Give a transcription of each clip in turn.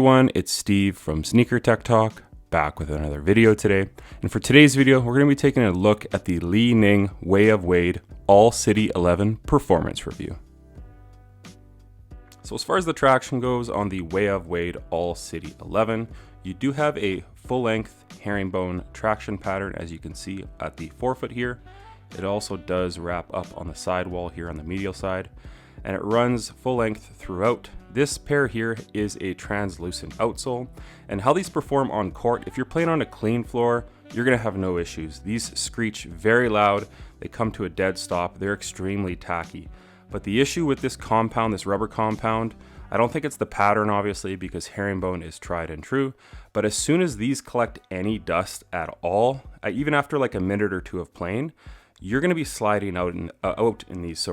everyone, it's Steve from Sneaker Tech Talk, back with another video today. And for today's video, we're going to be taking a look at the Li Ning Way of Wade All City 11 Performance Review. So as far as the traction goes on the Way of Wade All City 11, you do have a full-length herringbone traction pattern, as you can see at the forefoot here. It also does wrap up on the sidewall here on the medial side, and it runs full length throughout. This pair here is a translucent outsole, and how these perform on court, if you're playing on a clean floor, you're gonna have no issues. These screech very loud, they come to a dead stop, they're extremely tacky. But the issue with this compound, this rubber compound, I don't think it's the pattern obviously, because herringbone is tried and true, but as soon as these collect any dust at all, even after like a minute or two of playing, you're gonna be sliding out in these,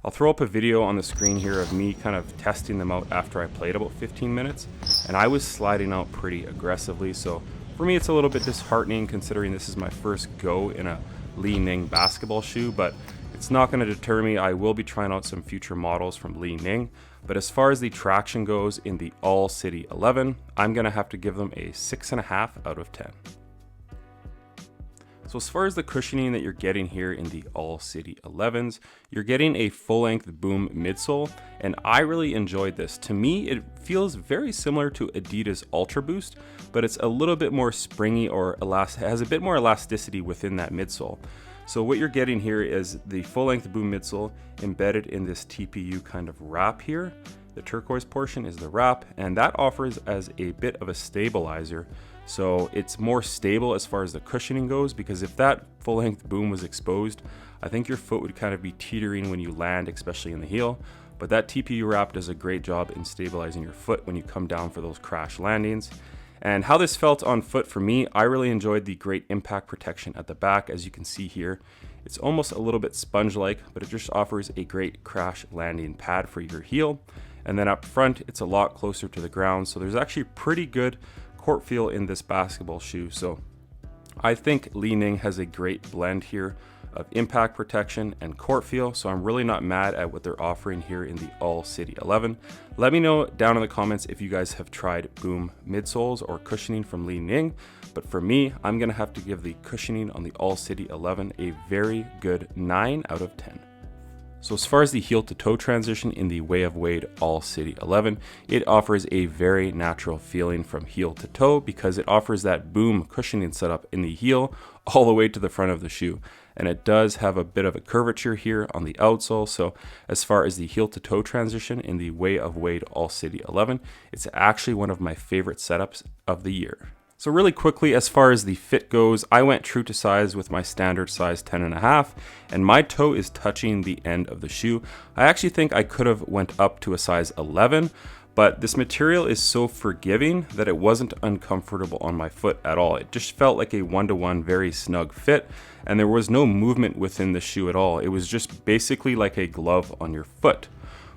I'll throw up a video on the screen here of me kind of testing them out after I played about 15 minutes, and I was sliding out pretty aggressively. So for me, it's a little bit disheartening considering this is my first go in a Li Ning basketball shoe, but it's not going to deter me. I will be trying out some future models from Li Ning, but as far as the traction goes in the All City 11, I'm going to have to give them a 6.5 out of 10. So as far as the cushioning that you're getting here in the All City 11s, you're getting a full-length boom midsole, and I really enjoyed this. To me, it feels very similar to Adidas Ultra Boost, but it's a little bit more springy or has a bit more elasticity within that midsole. So what you're getting here is the full-length boom midsole embedded in this TPU kind of wrap here. The turquoise portion is the wrap, and that offers as a bit of a stabilizer. So it's more stable as far as the cushioning goes, because if that full-length boom was exposed, I think your foot would kind of be teetering when you land, especially in the heel. But that TPU wrap does a great job in stabilizing your foot when you come down for those crash landings. And how this felt on foot for me, I really enjoyed the great impact protection at the back. As you can see here, it's almost a little bit sponge-like, but it just offers a great crash landing pad for your heel. And then up front, it's a lot closer to the ground, so there's actually pretty good court feel in this basketball shoe. So I think Li Ning has a great blend here of impact protection and court feel, so I'm really not mad at what they're offering here in the All City 11. Let me know down in the comments if you guys have tried boom midsoles or cushioning from Li Ning, but for me, I'm gonna have to give the cushioning on the All City 11 a very good 9 out of 10. So as far as the heel to toe transition in the Way of Wade All City 11, it offers a very natural feeling from heel to toe because it offers that boom cushioning setup in the heel all the way to the front of the shoe. And it does have a bit of a curvature here on the outsole. So as far as the heel to toe transition in the Way of Wade All City 11, it's actually one of my favorite setups of the year. So really quickly, as far as the fit goes, I went true to size with my standard size 10.5, and my toe is touching the end of the shoe. I actually think I could have went up to a size 11, but this material is so forgiving that it wasn't uncomfortable on my foot at all. It just felt like a one-to-one, very snug fit, and there was no movement within the shoe at all. It was just basically like a glove on your foot.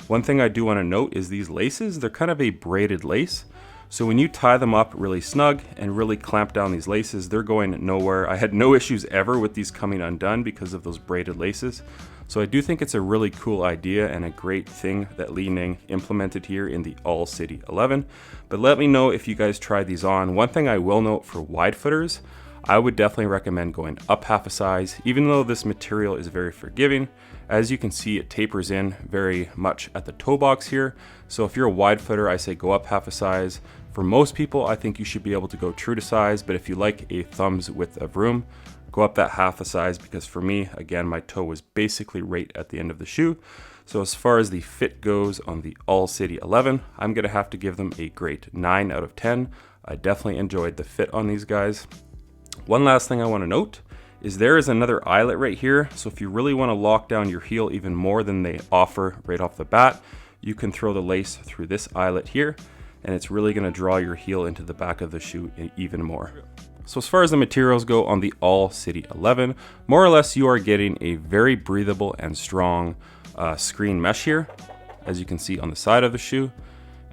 One thing I do want to note is these laces, they're kind of a braided lace. So when you tie them up really snug and really clamp down these laces, they're going nowhere. I had no issues ever with these coming undone because of those braided laces. So I do think it's a really cool idea and a great thing that Li Ning implemented here in the All City 11. But let me know if you guys tried these on. One thing I will note for wide footers, I would definitely recommend going up half a size, even though this material is very forgiving. As you can see, it tapers in very much at the toe box here. So if you're a wide footer, I say go up half a size. For most people, I think you should be able to go true to size, but if you like a thumb's width of room, go up that half a size, because for me, again, my toe was basically right at the end of the shoe. So as far as the fit goes on the All City 11, I'm gonna have to give them a great 9 out of 10. I definitely enjoyed the fit on these guys. One last thing I wanna note is there is another eyelet right here. So if you really wanna lock down your heel even more than they offer right off the bat, you can throw the lace through this eyelet here, and it's really gonna draw your heel into the back of the shoe even more. So as far as the materials go on the All City 11, more or less you are getting a very breathable and strong screen mesh here, as you can see on the side of the shoe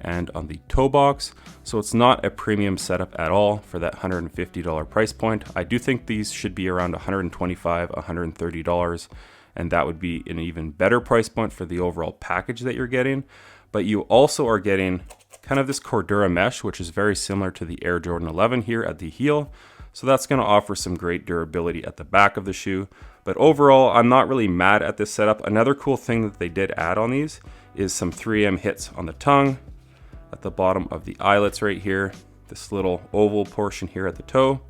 and on the toe box. So it's not a premium setup at all for that $150 price point. I do think these should be around $125, $130, and that would be an even better price point for the overall package that you're getting. But you also are getting kind of this Cordura mesh, which is very similar to the Air Jordan 11 here at the heel. So that's going to offer some great durability at the back of the shoe. But overall, I'm not really mad at this setup. Another cool thing that they did add on these is some 3M hits on the tongue, at the bottom of the eyelets right here, this little oval portion here at the toe,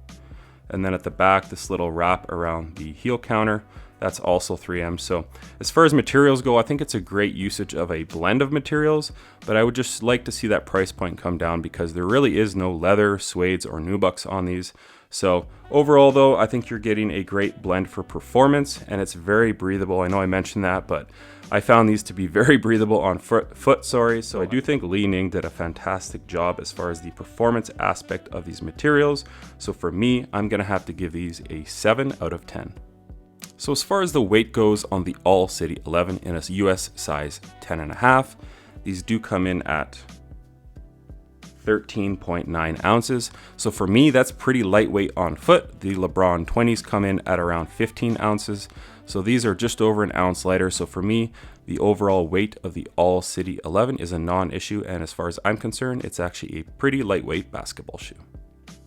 and then at the back, this little wrap around the heel counter. That's also 3M. So as far as materials go, I think it's a great usage of a blend of materials, but I would just like to see that price point come down because there really is no leather, suedes, or nubucks on these. So overall though, I think you're getting a great blend for performance, and it's very breathable. I know I mentioned that, but I found these to be very breathable on foot, So I do think Li Ning did a fantastic job as far as the performance aspect of these materials. So for me, I'm gonna have to give these a 7 out of 10. So as far as the weight goes on the All City 11 in a US size 10.5, these do come in at 13.9 ounces. So for me, that's pretty lightweight on foot. The LeBron 20s come in at around 15 ounces. So these are just over an ounce lighter. So for me, the overall weight of the All City 11 is a non-issue. And as far as I'm concerned, it's actually a pretty lightweight basketball shoe.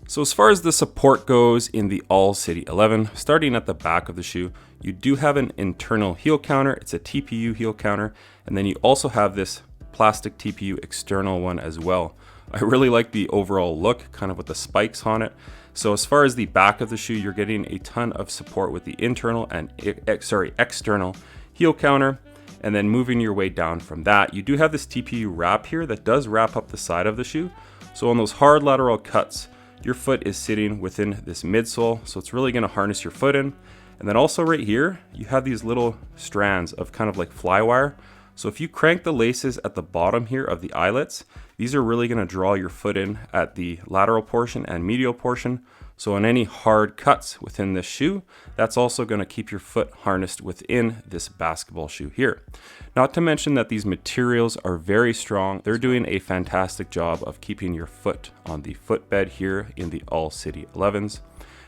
So as far as the support goes in the All City 11, starting at the back of the shoe, you do have an internal heel counter. It's a TPU heel counter. And then you also have this plastic TPU external one as well. I really like the overall look, kind of with the spikes on it. So as far as the back of the shoe, you're getting a ton of support with the internal and external heel counter. And then moving your way down from that, you do have this TPU wrap here that does wrap up the side of the shoe. So on those hard lateral cuts, your foot is sitting within this midsole, so it's really going to harness your foot in. And then also right here, you have these little strands of kind of like fly wire. So if you crank the laces at the bottom here of the eyelets, these are really going to draw your foot in at the lateral portion and medial portion. So on any hard cuts within this shoe, that's also going to keep your foot harnessed within this basketball shoe here. Not to mention that these materials are very strong. They're doing a fantastic job of keeping your foot on the footbed here in the All City 11s.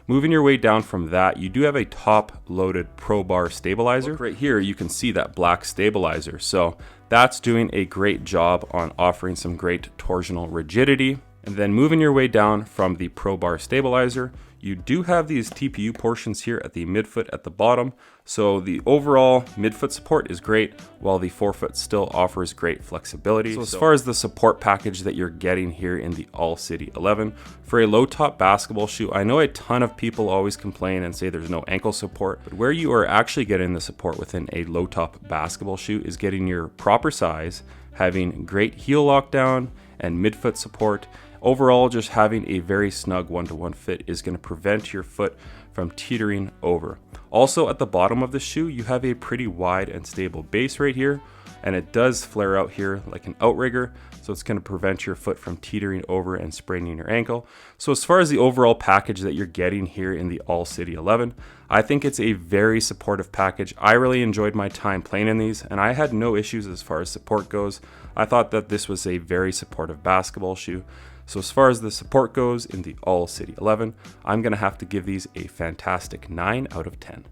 Moving your way down from that, you do have a top-loaded Pro Bar stabilizer. Look right here, you can see that black stabilizer. So that's doing a great job on offering some great torsional rigidity. And then moving your way down from the Pro Bar stabilizer, you do have these TPU portions here at the midfoot at the bottom. So the overall midfoot support is great, while the forefoot still offers great flexibility. So as far as the support package that you're getting here in the All City 11, for a low top basketball shoe, I know a ton of people always complain and say there's no ankle support, but where you are actually getting the support within a low top basketball shoe is getting your proper size, having great heel lockdown and midfoot support. Overall, just having a very snug one-to-one fit is going to prevent your foot from teetering over. Also at the bottom of the shoe, you have a pretty wide and stable base right here, and it does flare out here like an outrigger, so it's going to prevent your foot from teetering over and spraining your ankle. So as far as the overall package that you're getting here in the All City 11, I think it's a very supportive package. I really enjoyed my time playing in these, and I had no issues as far as support goes. I thought that this was a very supportive basketball shoe. So as far as the support goes in the All City 11, I'm going to have to give these a fantastic 9 out of 10.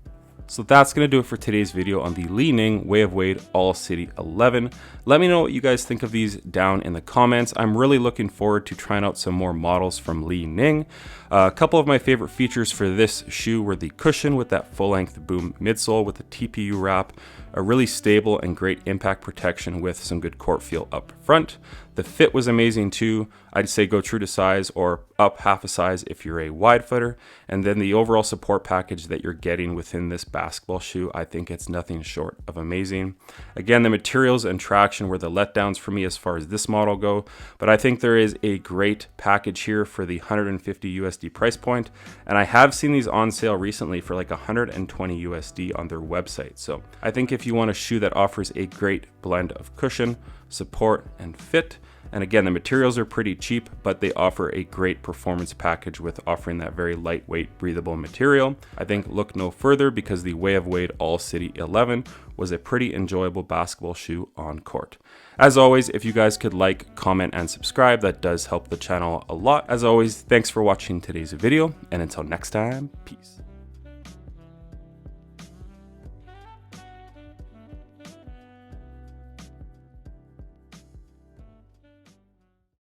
So that's going to do it for today's video on the Li Ning Way of Wade All City 11. Let me know what you guys think of these down in the comments. I'm really looking forward to trying out some more models from Li Ning. A couple of my favorite features for this shoe were the cushion with that full-length boom midsole with the TPU wrap, a really stable and great impact protection with some good court feel up front. The fit was amazing too. I'd say go true to size or up half a size if you're a wide footer. And then the overall support package that you're getting within this basketball shoe, I think it's nothing short of amazing. Again, the materials and traction were the letdowns for me as far as this model go, but I think there is a great package here for the 150 USD price point. And I have seen these on sale recently for like 120 USD on their website. So I think if you want a shoe that offers a great blend of cushion, support, and fit, and again, the materials are pretty cheap, but they offer a great performance package with offering that very lightweight, breathable material. I think look no further because the Way of Wade All City 11 was a pretty enjoyable basketball shoe on court. As always, if you guys could like, comment, and subscribe, that does help the channel a lot. As always, thanks for watching today's video, and until next time, peace.